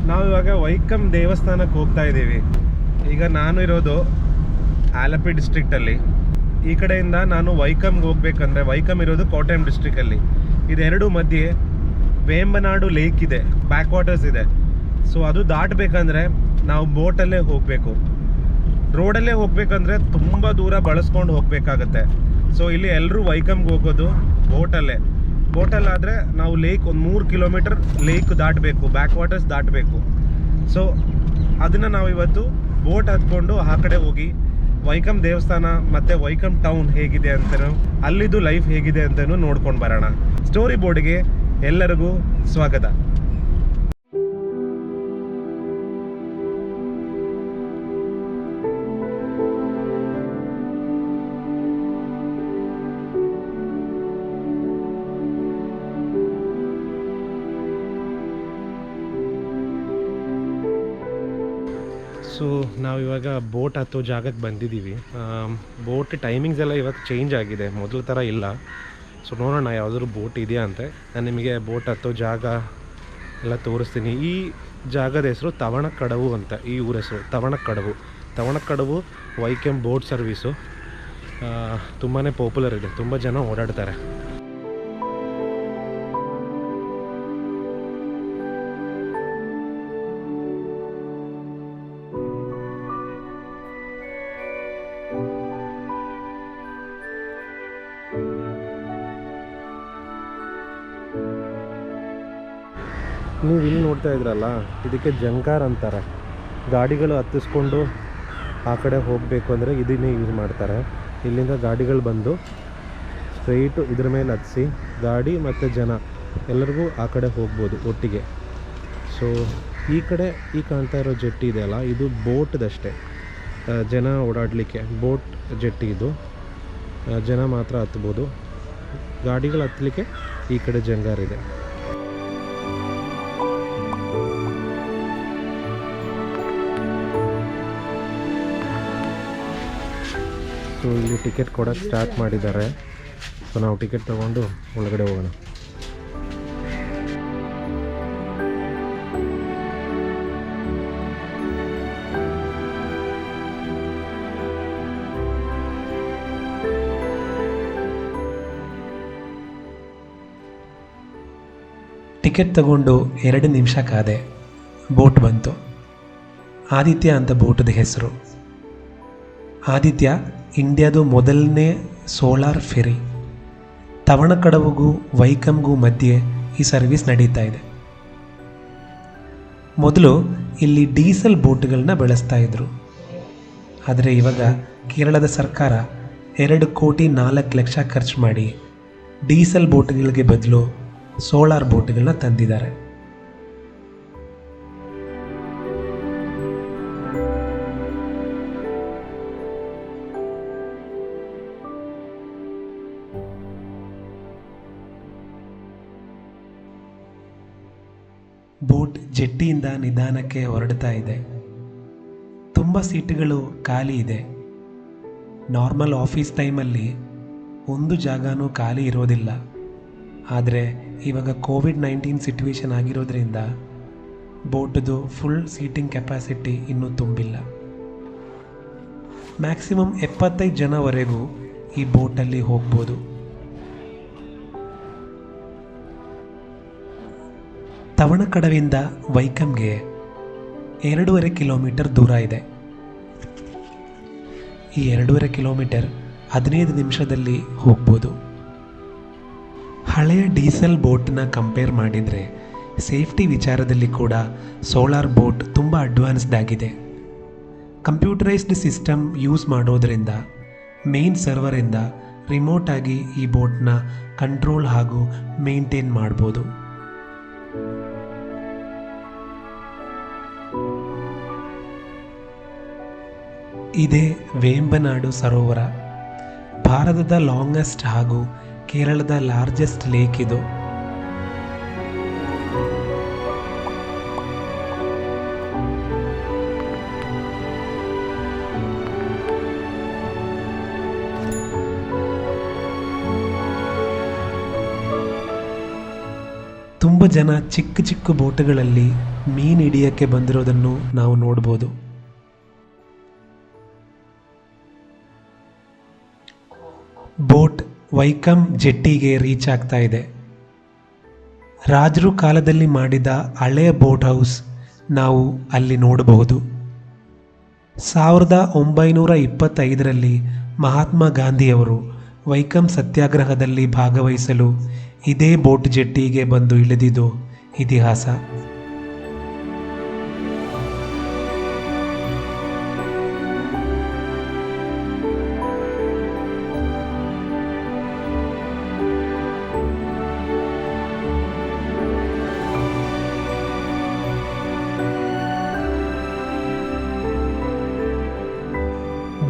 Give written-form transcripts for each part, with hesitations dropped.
ನಾವಿವಾಗ ವೈಕಮ್ ದೇವಸ್ಥಾನಕ್ಕೆ ಹೋಗ್ತಾ ಇದ್ದೀವಿ. ಈಗ ನಾನು ಇರೋದು ಆಲಪಿ ಡಿಸ್ಟ್ರಿಕ್ಟಲ್ಲಿ. ಈ ಕಡೆಯಿಂದ ನಾನು ವೈಕಮ್ಗೆ ಹೋಗ್ಬೇಕಂದ್ರೆ, ವೈಕಮ್ ಇರೋದು ಕೋಟಯಂ ಡಿಸ್ಟ್ರಿಕ್ಕಲ್ಲಿ. ಇದೆರಡು ಮಧ್ಯೆ ವೇಂಬನಾಡು ಲೇಕ್ ಇದೆ, ಬ್ಯಾಕ್ ವಾಟರ್ಸ್ ಇದೆ. ಸೊ ಅದು ದಾಟಬೇಕಂದ್ರೆ ನಾವು ಬೋಟಲ್ಲೇ ಹೋಗಬೇಕು. ರೋಡಲ್ಲೇ ಹೋಗ್ಬೇಕಂದ್ರೆ ತುಂಬ ದೂರ ಬಳಸ್ಕೊಂಡು ಹೋಗಬೇಕಾಗತ್ತೆ. ಸೊ ಇಲ್ಲಿ ಎಲ್ಲರೂ ವೈಕಮ್ಗೆ ಹೋಗೋದು ಬೋಟಲ್ಲಾದರೆ ನಾವು ಲೇಕ್ ಒಂದು 3 ಕಿಲೋಮೀಟರ್ ಲೇಕ್ ದಾಟಬೇಕು, ಬ್ಯಾಕ್ ವಾಟರ್ಸ್ ದಾಟಬೇಕು. ಸೊ ಅದನ್ನು ನಾವು ಇವತ್ತು ಬೋಟ್ ಹತ್ಕೊಂಡು ಆ ಕಡೆ ಹೋಗಿ ವೈಕಮ್ ದೇವಸ್ಥಾನ ಮತ್ತು ವೈಕಮ್ ಟೌನ್ ಹೇಗಿದೆ ಅಂತಲೂ, ಅಲ್ಲಿದ್ದು ಲೈಫ್ ಹೇಗಿದೆ ಅಂತಲೂ ನೋಡ್ಕೊಂಡು ಬರೋಣ. ಸ್ಟೋರಿ ಬೋರ್ಡ್ಗೆ ಎಲ್ಲರಿಗೂ ಸ್ವಾಗತ. ಸೊ ನಾವಿವಾಗ ಬೋಟ್ ಹತ್ತೋ ಜಾಗಕ್ಕೆ ಬಂದಿದ್ದೀವಿ. ಬೋಟ್ ಟೈಮಿಂಗ್ಸ್ ಎಲ್ಲ ಇವಾಗ ಚೇಂಜ್ ಆಗಿದೆ, ಮೊದಲ ಥರ ಇಲ್ಲ. ಸೊ ನೋಡೋಣ ಯಾವುದಾದ್ರು ಬೋಟ್ ಇದೆಯಾ ಅಂತೆ. ನಾನು ನಿಮಗೆ ಬೋಟ್ ಹತ್ತೋ ಜಾಗ ಎಲ್ಲ ತೋರಿಸ್ತೀನಿ. ಈ ಜಾಗದ ಹೆಸರು ತವಣಕಡವು ಅಂತ, ಈ ಊರ ಹೆಸರು ತವಣಕಡವು ವೈಕಮ್ ಬೋಟ್ ಸರ್ವೀಸು ತುಂಬಾ ಪಾಪ್ಯುಲರ್ ಇದೆ, ತುಂಬ ಜನ ಓಡಾಡ್ತಾರೆ. ನೀವು ಇಲ್ಲಿ ನೋಡ್ತಾ ಇದ್ರಲ್ಲ, ಇದಕ್ಕೆ ಜಂಕಾರ್ ಅಂತಾರೆ. ಗಾಡಿಗಳು ಹತ್ತಿಸ್ಕೊಂಡು ಆ ಕಡೆ ಹೋಗಬೇಕು ಅಂದರೆ ಇದನ್ನೇ ಯೂಸ್ ಮಾಡ್ತಾರೆ. ಇಲ್ಲಿಂದ ಗಾಡಿಗಳು ಬಂದು ಸ್ಟ್ರೈಟು ಇದ್ರ ಮೇಲೆ ಹತ್ತಿಸಿ ಗಾಡಿ ಮತ್ತು ಜನ ಎಲ್ಲರಿಗೂ ಆ ಕಡೆ ಹೋಗ್ಬೋದು ಒಟ್ಟಿಗೆ. ಸೊ ಈ ಕಡೆ ಈ ಕಾಣ್ತಾ ಇರೋ ಜೆಟ್ಟಿ ಇದೆಯಲ್ಲ, ಇದು ಬೋಟ್ದಷ್ಟೇ, ಜನ ಓಡಾಡಲಿಕ್ಕೆ ಬೋಟ್ ಜೆಟ್ಟಿ ಇದು. ಜನ ಮಾತ್ರ ಹತ್ಬೋದು, ಗಾಡಿಗಳು ಹತ್ತಲಿಕ್ಕೆ ಈ ಕಡೆ ಜಂಗಾರ್ ಇದೆ. ಸೊ ಇಲ್ಲಿ ಟಿಕೆಟ್ ಕೊಡೋಕ್ಕೆ ಸ್ಟಾರ್ಟ್ ಮಾಡಿದ್ದಾರೆ. ಸೊ ನಾವು ಟಿಕೆಟ್ ತೊಗೊಂಡು ಒಳಗಡೆ ಹೋಗೋಣ. ಟಿಕೆಟ್ ತಗೊಂಡು 2 ನಿಮಿಷ ಕಾದೆ. ಬೋಟ್ ಬಂತು. ಆದಿತ್ಯ ಅಂತ ಬೋಟದ ಹೆಸರು. ಆದಿತ್ಯ ಇಂಡಿಯಾದು ಮೊದಲನೇ ಸೋಲಾರ್ ಫೆರಿ. ತವಣಕಡವಿಗೂ ವೈಕಮ್ಗೂ ಮಧ್ಯೆ ಈ ಸರ್ವಿಸ್ ನಡೀತಾ ಇದೆ. ಮೊದಲು ಇಲ್ಲಿ ಡೀಸೆಲ್ ಬೋಟ್ಗಳನ್ನ ಬಳಸ್ತಾ ಇದ್ರು. ಆದರೆ ಇವಾಗ ಕೇರಳದ ಸರ್ಕಾರ 2,04,00,000 ಖರ್ಚು ಮಾಡಿ ಡೀಸೆಲ್ ಬೋಟ್ಗಳಿಗೆ ಬದಲು ಸೋಲಾರ್ ಬೋಟ್ಗಳನ್ನ ತಂದಿದ್ದಾರೆ. ಬೋಟ್ ಜೆಟ್ಟಿಯಿಂದ ನಿಧಾನಕ್ಕೆ ಹೊರಡ್ತಾ ಇದೆ. ತುಂಬ ಸೀಟುಗಳು ಖಾಲಿ ಇದೆ. ನಾರ್ಮಲ್ ಆಫೀಸ್ ಟೈಮಲ್ಲಿ ಒಂದು ಜಾಗನೂ ಖಾಲಿ ಇರೋದಿಲ್ಲ. ಆದರೆ ಇವಾಗ ಕೋವಿಡ್-19 ಸಿಚುವೇಶನ್ ಆಗಿರೋದ್ರಿಂದ ಬೋಟದು ಫುಲ್ ಸೀಟಿಂಗ್ ಕೆಪಾಸಿಟಿ ಇನ್ನೂ ತುಂಬಿಲ್ಲ. ಮ್ಯಾಕ್ಸಿಮಮ್ 75 ಜನವರೆಗೂ ಈ ಬೋಟಲ್ಲಿ ಹೋಗ್ಬೋದು. ತವಣಕಡವಿಂದ ವೈಕಮ್ಗೆ 2.5 ಕಿಲೋಮೀಟರ್ ದೂರ ಇದೆ. ಈ 2.5 ಕಿಲೋಮೀಟರ್ 15 ನಿಮಿಷದಲ್ಲಿ ಹೋಗ್ಬೋದು. ಹಳೆಯ ಡೀಸೆಲ್ ಬೋಟ್ನ ಕಂಪೇರ್ ಮಾಡಿದರೆ ಸೇಫ್ಟಿ ವಿಚಾರದಲ್ಲಿ ಕೂಡ ಸೋಲಾರ್ ಬೋಟ್ ತುಂಬ ಅಡ್ವಾನ್ಸ್ಡ್ ಆಗಿದೆ. ಕಂಪ್ಯೂಟರೈಸ್ಡ್ ಸಿಸ್ಟಮ್ ಯೂಸ್ ಮಾಡೋದರಿಂದ ಮೇನ್ ಸರ್ವರಿಂದ ರಿಮೋಟಾಗಿ ಈ ಬೋಟ್ನ ಕಂಟ್ರೋಲ್ ಹಾಗೂ ಮೇಂಟೈನ್ ಮಾಡ್ಬೋದು. ಇದೇ ವೇಂಬನಾಡು ಸರೋವರ. ಭಾರತದ ಲಾಂಗೆಸ್ಟ್ ಹಾಗೂ ಕೇರಳದ ಲಾರ್ಜೆಸ್ಟ್ ಲೇಕ್ ಇದು. ತುಂಬ ಜನ ಚಿಕ್ಕ ಚಿಕ್ಕ ಬೋಟುಗಳಲ್ಲಿ ಮೀನು ಹಿಡಿಯೋಕ್ಕೆ ಬಂದಿರೋದನ್ನು ನಾವು ನೋಡ್ಬೋದು. ಬೋಟ್ ವೈಕಮ್ ಜೆಟ್ಟಿಗೆ ರೀಚ್ ಆಗ್ತಾ ಇದೆ. ರಾಜರು ಕಾಲದಲ್ಲಿ ಮಾಡಿದ ಹಳೆಯ ಬೋಟ್ ಹೌಸ್ ನಾವು ಅಲ್ಲಿ ನೋಡಬಹುದು. 1925ರಲ್ಲಿ ಮಹಾತ್ಮ ಗಾಂಧಿಯವರು ವೈಕಮ್ ಸತ್ಯಾಗ್ರಹದಲ್ಲಿ ಭಾಗವಹಿಸಲು ಇದೇ ಬೋಟ್ ಜೆಟ್ಟಿಗೆ ಬಂದು ಇಳಿದಿದ್ದು ಇತಿಹಾಸ.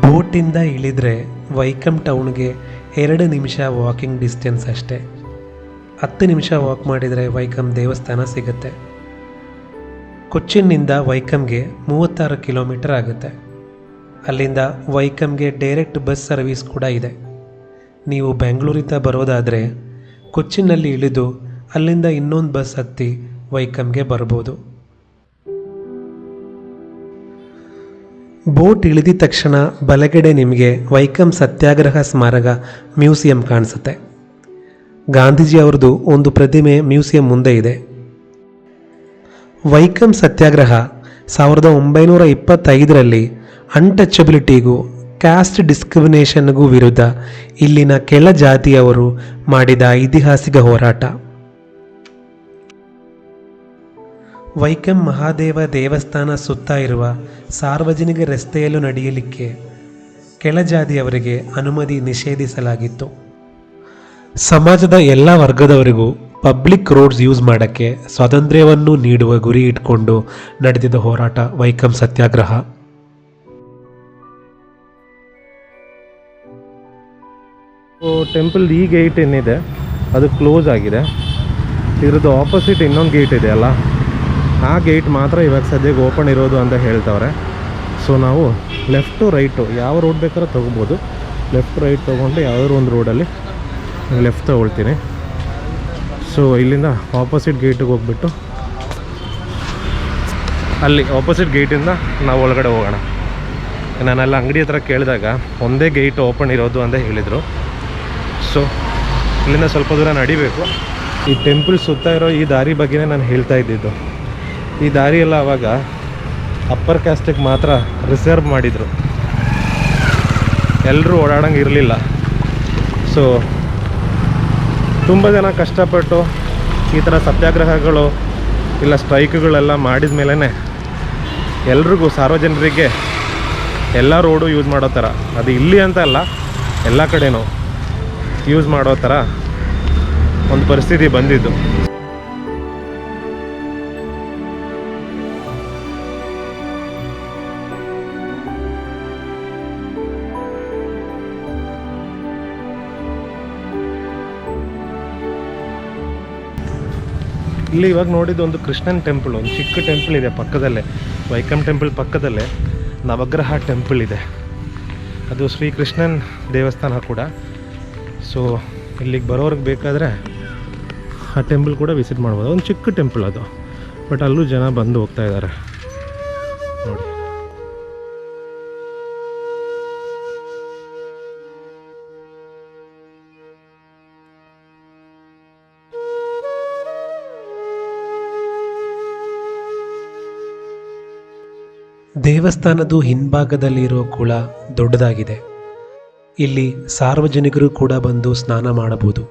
ಬೋಟಿಂದ ಇಳಿದ್ರೆ ವೈಕಮ್ ಟೌನ್ಗೆ 2 ನಿಮಿಷ ವಾಕಿಂಗ್ ಡಿಸ್ಟೆನ್ಸ್ ಅಷ್ಟೇ. 10 ನಿಮಿಷ ವಾಕ್ ಮಾಡಿದರೆ ವೈಕಮ್ ದೇವಸ್ಥಾನ ಸಿಗುತ್ತೆ. ಕೊಚ್ಚಿನ್ನಿಂದ ವೈಕಮ್ಗೆ 36 ಕಿಲೋಮೀಟರ್ ಆಗುತ್ತೆ. ಅಲ್ಲಿಂದ ವೈಕಮ್ಗೆ ಡೈರೆಕ್ಟ್ ಬಸ್ ಸರ್ವಿಸ್ ಕೂಡ ಇದೆ. ನೀವು ಬೆಂಗಳೂರಿಂದ ಬರೋದಾದರೆ ಕೊಚ್ಚಿನ್ನಲ್ಲಿ ಇಳಿದು ಅಲ್ಲಿಂದ ಇನ್ನೊಂದು ಬಸ್ ಹತ್ತಿ ವೈಕಮ್ಗೆ ಬರ್ಬೋದು. ಬೋಟ್ ಇಳಿದ ತಕ್ಷಣ ಬಲಗಡೆ ನಿಮಗೆ ವೈಕಮ್ ಸತ್ಯಾಗ್ರಹ ಸ್ಮಾರಕ ಮ್ಯೂಸಿಯಂ ಕಾಣಿಸುತ್ತೆ. ಗಾಂಧೀಜಿ ಅವ್ರದ್ದು ಒಂದು ಪ್ರತಿಮೆ ಮ್ಯೂಸಿಯಂ ಮುಂದೆ ಇದೆ. ವೈಕಮ್ ಸತ್ಯಾಗ್ರಹ 1925ರಲ್ಲಿ ಅನ್ಟಚಬಿಲಿಟಿಗೂ ಕ್ಯಾಸ್ಟ್ ಡಿಸ್ಕ್ರಿಮಿನೇಷನ್ಗೂ ವಿರುದ್ಧ ಇಲ್ಲಿನ ಕೆಳ ಜಾತಿಯವರು ಮಾಡಿದ ಐತಿಹಾಸಿಕ ಹೋರಾಟ. ವೈಕಮ್ ಮಹಾದೇವ ದೇವಸ್ಥಾನ ಸುತ್ತ ಇರುವ ಸಾರ್ವಜನಿಕ ರಸ್ತೆಯಲ್ಲೂ ನಡೆಯಲಿಕ್ಕೆ ಕೆಳಜಾತಿಯವರಿಗೆ ಅನುಮತಿ ನಿಷೇಧಿಸಲಾಗಿತ್ತು. ಸಮಾಜದ ಎಲ್ಲ ವರ್ಗದವರಿಗೂ ಪಬ್ಲಿಕ್ ರೋಡ್ಸ್ ಯೂಸ್ ಮಾಡೋಕ್ಕೆ ಸ್ವಾತಂತ್ರ್ಯವನ್ನು ನೀಡುವ ಗುರಿ ಇಟ್ಕೊಂಡು ನಡೆದಿದ್ದ ಹೋರಾಟ ವೈಕಮ್ ಸತ್ಯಾಗ್ರಹ. ಟೆಂಪಲ್ ಈ ಗೇಟ್ ಏನಿದೆ ಅದು ಕ್ಲೋಸ್ ಆಗಿದೆ. ಇದ್ರದ್ದು ಆಪೋಸಿಟ್ ಇನ್ನೊಂದು ಗೇಟ್ ಇದೆ ಅಲ್ಲ, ಆ ಗೇಟ್ ಮಾತ್ರ ಇವಾಗ ಸದ್ಯಕ್ಕೆ ಓಪನ್ ಇರೋದು ಅಂತ ಹೇಳ್ತವ್ರೆ. ಸೊ ನಾವು ಲೆಫ್ಟು ರೈಟು ಯಾವ ರೋಡ್ ಬೇಕಾದ್ರೂ ತೊಗೋಬೋದು. ಲೆಫ್ಟ್ ರೈಟ್ ತೊಗೊಂಡು ಯಾವುದಾದ್ರು ಒಂದು ರೋಡಲ್ಲಿ ಲೆಫ್ಟ್ ತೊಗೊಳ್ತೀನಿ. ಸೊ ಇಲ್ಲಿಂದ ಆಪೋಸಿಟ್ ಗೇಟಿಗೆ ಹೋಗ್ಬಿಟ್ಟು ಅಲ್ಲಿ ಆಪೋಸಿಟ್ ಗೇಟಿಂದ ನಾವು ಒಳಗಡೆ ಹೋಗೋಣ. ನಾನೆಲ್ಲ ಅಂಗಡಿ ಹತ್ರ ಕೇಳಿದಾಗ ಒಂದೇ ಗೇಟ್ ಓಪನ್ ಇರೋದು ಅಂತ ಹೇಳಿದರು. ಸೊ ಇಲ್ಲಿಂದ ಸ್ವಲ್ಪ ದೂರ ನಡಿಬೇಕು. ಈ ಟೆಂಪಲ್ ಸುತ್ತ ಇರೋ ಈ ದಾರಿ ಬಗ್ಗೆನೇ ನಾನು ಹೇಳ್ತಾ ಇದ್ದಿದ್ದು. ಈ ದಾರಿಯೆಲ್ಲ ಆವಾಗ ಅಪ್ಪರ್ ಕ್ಯಾಸ್ಟಿಗೆ ಮಾತ್ರ ರಿಸರ್ವ್ ಮಾಡಿದರು, ಎಲ್ಲರೂ ಓಡಾಡೋಂಗೆ ಇರಲಿಲ್ಲ. ಸೊ ತುಂಬ ಜನ ಕಷ್ಟಪಟ್ಟು ಈ ಥರ ಸತ್ಯಾಗ್ರಹಗಳು ಇಲ್ಲ ಸ್ಟ್ರೈಕ್ಗಳೆಲ್ಲ ಮಾಡಿದ ಮೇಲೇ ಎಲ್ರಿಗೂ ಸಾರ್ವಜನಿಕರಿಗೆ ಎಲ್ಲ ರೋಡು ಯೂಸ್ ಮಾಡೋ ಥರ, ಅದು ಇಲ್ಲಿ ಅಂತ ಅಲ್ಲ ಎಲ್ಲ ಕಡೆನೂ ಯೂಸ್ ಮಾಡೋ ಥರ ಒಂದು ಪರಿಸ್ಥಿತಿ ಬಂದಿದ್ದು. ಇಲ್ಲಿ ಇವಾಗ ನೋಡಿದ್ದು ಒಂದು ಕೃಷ್ಣನ್ ಟೆಂಪಲ್, ಒಂದು ಚಿಕ್ಕ ಟೆಂಪಲ್ ಇದೆ ಪಕ್ಕದಲ್ಲೇ, ವೈಕಮ್ ಟೆಂಪಲ್ ಪಕ್ಕದಲ್ಲೇ ನವಗ್ರಹ ಟೆಂಪಲ್ ಇದೆ. ಅದು ಶ್ರೀಕೃಷ್ಣನ್ ದೇವಸ್ಥಾನ ಕೂಡ. ಸೊ ಇಲ್ಲಿಗೆ ಬರೋರಿಗೆ ಬೇಕಾದರೆ ಆ ಟೆಂಪಲ್ ಕೂಡ ವಿಸಿಟ್ ಮಾಡ್ಬೋದು. ಒಂದು ಚಿಕ್ಕ ಟೆಂಪಲ್ ಅದು, ಬಟ್ ಅಲ್ಲೂ ಜನ ಬಂದು ಹೋಗ್ತಾ ಇದ್ದಾರೆ ನೋಡಿ. ದೇವಸ್ಥಾನದ ಹಿಂಭಾಗದಲ್ಲಿರೋ ಕುಳ ದೊಡ್ಡದಾಗಿದೆ. ಇಲ್ಲಿ ಸಾರ್ವಜನಿಕರು ಕೂಡ ಬಂದು ಸ್ನಾನ ಮಾಡಬಹುದು.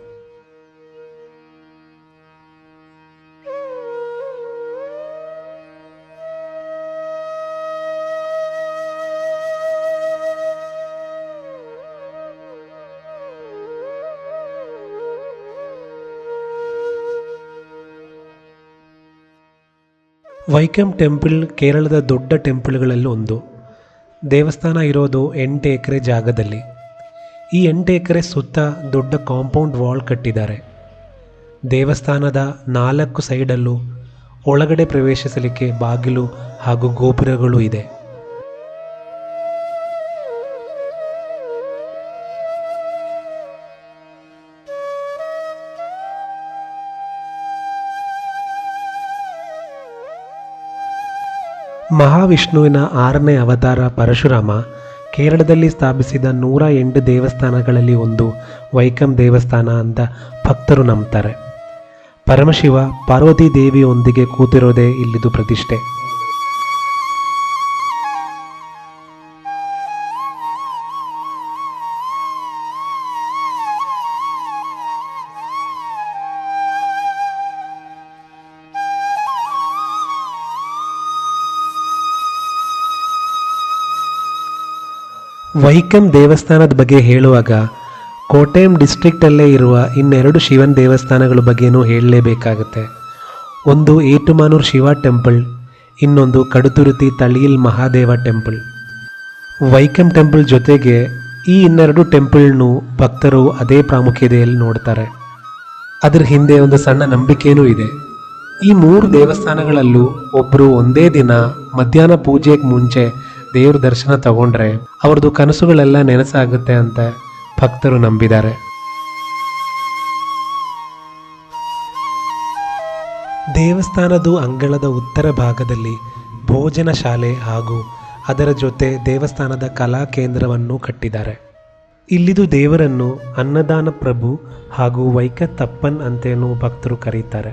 ವೈಕಮ್ ಟೆಂಪಲ್ ಕೇರಳದ ದೊಡ್ಡ ಟೆಂಪಲ್ಗಳಲ್ಲಿ ಒಂದು. ದೇವಸ್ಥಾನ ಇರೋದು 8 ಎಕರೆ ಜಾಗದಲ್ಲಿ. ಈ 8 ಎಕರೆ ಸುತ್ತ ದೊಡ್ಡ ಕಾಂಪೌಂಡ್ ವಾಲ್ ಕಟ್ಟಿದ್ದಾರೆ. ದೇವಸ್ಥಾನದ 4 ಸೈಡಲ್ಲೂ ಒಳಗಡೆ ಪ್ರವೇಶಿಸಲಿಕ್ಕೆ ಬಾಗಿಲು ಹಾಗೂ ಗೋಪುರಗಳು ಇದೆ. ಮಹಾವಿಷ್ಣುವಿನ 6ನೇ ಅವತಾರ ಪರಶುರಾಮ ಕೇರಳದಲ್ಲಿ ಸ್ಥಾಪಿಸಿದ 108 ದೇವಸ್ಥಾನಗಳಲ್ಲಿ ಒಂದು ವೈಕಂ ದೇವಸ್ಥಾನ ಅಂತ ಭಕ್ತರು ನಂಬ್ತಾರೆ. ಪರಮಶಿವ ಪಾರ್ವತಿ ದೇವಿಯೊಂದಿಗೆ ಕೂತಿರೋದೇ ಇಲ್ಲಿದು ಪ್ರತಿಷ್ಠೆ. ವೈಕಂ ದೇವಸ್ಥಾನದ ಬಗ್ಗೆ ಹೇಳುವಾಗ ಕೋಟೆಯಂ ಡಿಸ್ಟ್ರಿಕ್ಟಲ್ಲೇ ಇರುವ ಇನ್ನೆರಡು ಶಿವನ ದೇವಸ್ಥಾನಗಳ ಬಗ್ಗೆನೂ ಹೇಳಲೇಬೇಕಾಗುತ್ತೆ. ಒಂದು ಏಟುಮಾನೂರು ಶಿವ ಟೆಂಪಲ್, ಇನ್ನೊಂದು ಕಡುತುರುತಿ ತಳಿಯಿಲ್ ಮಹಾದೇವ ಟೆಂಪಲ್. ವೈಕಂ ಟೆಂಪಲ್ ಜೊತೆಗೆ ಈ ಇನ್ನೆರಡು ಟೆಂಪಲ್ನು ಭಕ್ತರು ಅದೇ ಪ್ರಾಮುಖ್ಯತೆಯಲ್ಲಿ ನೋಡ್ತಾರೆ. ಅದರ ಹಿಂದೆ ಒಂದು ಸಣ್ಣ ನಂಬಿಕೆಯೂ ಇದೆ. ಈ 3 ದೇವಸ್ಥಾನಗಳಲ್ಲೂ ಒಬ್ಬರು ಒಂದೇ ದಿನ ಮಧ್ಯಾಹ್ನ ಪೂಜೆಗೆ ಮುಂಚೆ ದೇವ್ರ ದರ್ಶನ ತಗೊಂಡ್ರೆ ಅವ್ರದ್ದು ಕನಸುಗಳೆಲ್ಲ ನೆನಸಾಗುತ್ತೆ ಅಂತ ಭಕ್ತರು ನಂಬಿದ್ದಾರೆ. ದೇವಸ್ಥಾನದ ಅಂಗಳದ ಉತ್ತರ ಭಾಗದಲ್ಲಿ ಭೋಜನ ಶಾಲೆ ಹಾಗೂ ಅದರ ಜೊತೆ ದೇವಸ್ಥಾನದ ಕಲಾ ಕೇಂದ್ರವನ್ನು ಕಟ್ಟಿದ್ದಾರೆ. ಇಲ್ಲಿದು ದೇವರನ್ನು ಅನ್ನದಾನ ಪ್ರಭು ಹಾಗೂ ವೈಕತ್ತಪ್ಪನ್ ಅಂತೇನು ಭಕ್ತರು ಕರೀತಾರೆ.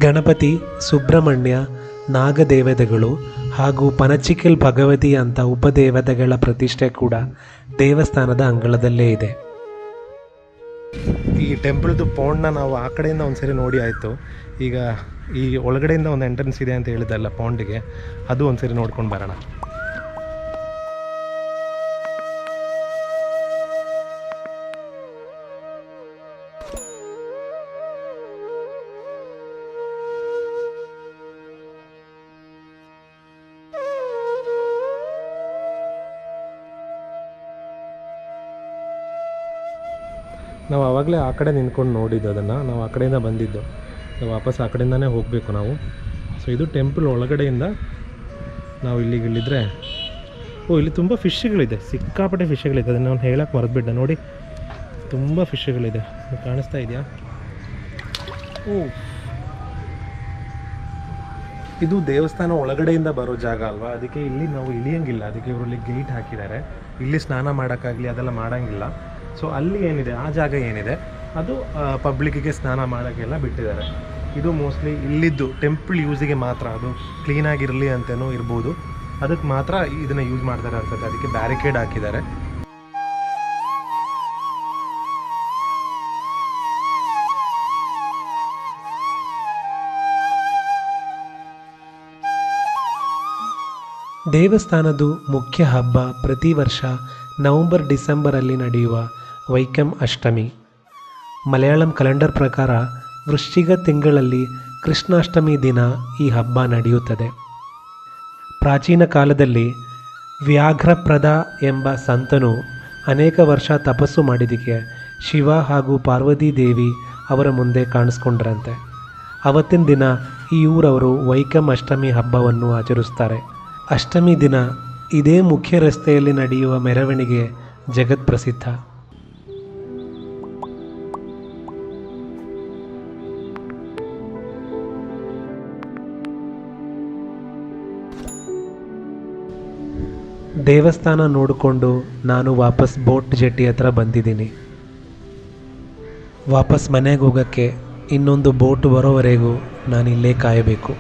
ಗಣಪತಿ, ಸುಬ್ರಹ್ಮಣ್ಯ, ನಾಗದೇವತೆಗಳು ಹಾಗೂ ಪನಚಿಕಲ್ ಭಗವತಿ ಅಂತ ಉಪದೇವತೆಗಳ ಪ್ರತಿಷ್ಠೆ ಕೂಡ ದೇವಸ್ಥಾನದ ಅಂಗಳದಲ್ಲೇ ಇದೆ. ಈ ಟೆಂಪಲ್ದು ಪೌಂಡ್ನ ನಾವು ಆ ಕಡೆಯಿಂದ ಒಂದ್ಸರಿ ನೋಡಿ ಆಯಿತು. ಈಗ ಈ ಒಳಗಡೆಯಿಂದ ಒಂದು ಎಂಟ್ರೆನ್ಸ್ ಇದೆ ಅಂತ ಹೇಳಿದಲ್ಲ ಪೌಂಡಿಗೆ, ಅದು ಒಂದ್ಸರಿ ನೋಡ್ಕೊಂಡು ಬರೋಣ. ನಾವು ಆವಾಗಲೇ ಆ ಕಡೆ ನಿಂತ್ಕೊಂಡು ನೋಡಿದ್ದು ಅದನ್ನು. ನಾವು ಆ ಕಡೆಯಿಂದ ಬಂದಿದ್ದು, ವಾಪಸ್ ಆ ಕಡೆಯಿಂದನೇ ಹೋಗಬೇಕು ನಾವು. ಸೊ ಇದು ಟೆಂಪಲ್ ಒಳಗಡೆಯಿಂದ ನಾವು ಇಲ್ಲಿದ್ರೆ ಇಲ್ಲಿ ತುಂಬ ಫಿಶ್ಗಳಿದೆ, ಸಿಕ್ಕಾಪಟ್ಟೆ ಫಿಶ್ಗಳಿದೆ. ಅದನ್ನು ನಾನು ಹೇಳಕ್ಕೆ ಮರೆತುಬಿಟ್ಟೆ. ನೋಡಿ ತುಂಬ ಫಿಶ್ಗಳಿದೆ, ಕಾಣಿಸ್ತಾ ಇದೆಯಾ? ಇದು ದೇವಸ್ಥಾನ ಒಳಗಡೆಯಿಂದ ಬರೋ ಜಾಗ ಅಲ್ವಾ, ಅದಕ್ಕೆ ಇಲ್ಲಿ ನಾವು ಇಳಿಯಂಗಿಲ್ಲ. ಅದಕ್ಕೆ ಇವರು ಇಲ್ಲಿ ಗೇಟ್ ಹಾಕಿದ್ದಾರೆ. ಇಲ್ಲಿ ಸ್ನಾನ ಮಾಡೋಕ್ಕಾಗಲಿ ಅದೆಲ್ಲ ಮಾಡೋಂಗಿಲ್ಲ. ಸೊ ಅಲ್ಲಿ ಏನಿದೆ, ಆ ಜಾಗ ಏನಿದೆ ಅದು ಪಬ್ಲಿಕ್ಕಿಗೆ ಸ್ನಾನ ಮಾಡೋಕ್ಕೆಲ್ಲ ಬಿಟ್ಟಿದ್ದಾರೆ. ಇದು ಮೋಸ್ಟ್ಲಿ ಇಲ್ಲಿದ್ದು ಟೆಂಪಲ್ ಯೂಸಿಗೆ ಮಾತ್ರ, ಅದು ಕ್ಲೀನಾಗಿರಲಿ ಅಂತಲೂ ಇರ್ಬೋದು, ಅದಕ್ಕೆ ಮಾತ್ರ ಇದನ್ನು ಯೂಸ್ ಮಾಡ್ತಾರೆ ಅನ್ಸುತ್ತೆ. ಅದಕ್ಕೆ ಬ್ಯಾರಿಕೇಡ್ ಹಾಕಿದ್ದಾರೆ. ದೇವಸ್ಥಾನದ ಮುಖ್ಯ ಹಬ್ಬ ಪ್ರತಿ ವರ್ಷ ನವಂಬರ್-ಡಿಸೆಂಬರಲ್ಲಿ ನಡೆಯುವ ವೈಕಂ ಅಷ್ಟಮಿ. ಮಲಯಾಳಂ ಕ್ಯಾಲೆಂಡರ್ ಪ್ರಕಾರ ವೃಶ್ಚಿಕ ತಿಂಗಳಲ್ಲಿ ಕೃಷ್ಣಾಷ್ಟಮಿ ದಿನ ಈ ಹಬ್ಬ ನಡೆಯುತ್ತದೆ. ಪ್ರಾಚೀನ ಕಾಲದಲ್ಲಿ ವ್ಯಾಘ್ರಪ್ರದ ಎಂಬ ಸಂತನು ಅನೇಕ ವರ್ಷ ತಪಸ್ಸು ಮಾಡಿದ್ದಕ್ಕೆ ಶಿವ ಹಾಗೂ ಪಾರ್ವತಿ ದೇವಿ ಅವರ ಮುಂದೆ ಕಾಣಿಸ್ಕೊಂಡ್ರಂತೆ. ಅವತ್ತಿನ ದಿನ ಈ ಊರವರು ವೈಕಂ ಅಷ್ಟಮಿ ಹಬ್ಬವನ್ನು ಆಚರಿಸ್ತಾರೆ. ಅಷ್ಟಮಿ ದಿನ ಇದೇ ಮುಖ್ಯ ರಸ್ತೆಯಲ್ಲಿ ನಡೆಯುವ ಮೆರವಣಿಗೆ ಜಗತ್ ಪ್ರಸಿದ್ಧ. ದೇವಸ್ಥಾನ ನೋಡಿಕೊಂಡು ನಾನು ವಾಪಸ್ ಬೋಟ್ ಜೆಟ್ಟಿ ಹತ್ರ ಬಂದಿದ್ದೀನಿ. ವಾಪಸ್ ಮನೆಗೆ ಹೋಗೋಕ್ಕೆ ಇನ್ನೊಂದು ಬೋಟ್ ಬರೋವರೆಗೂ ನಾನಿಲ್ಲೇ ಕಾಯಬೇಕು.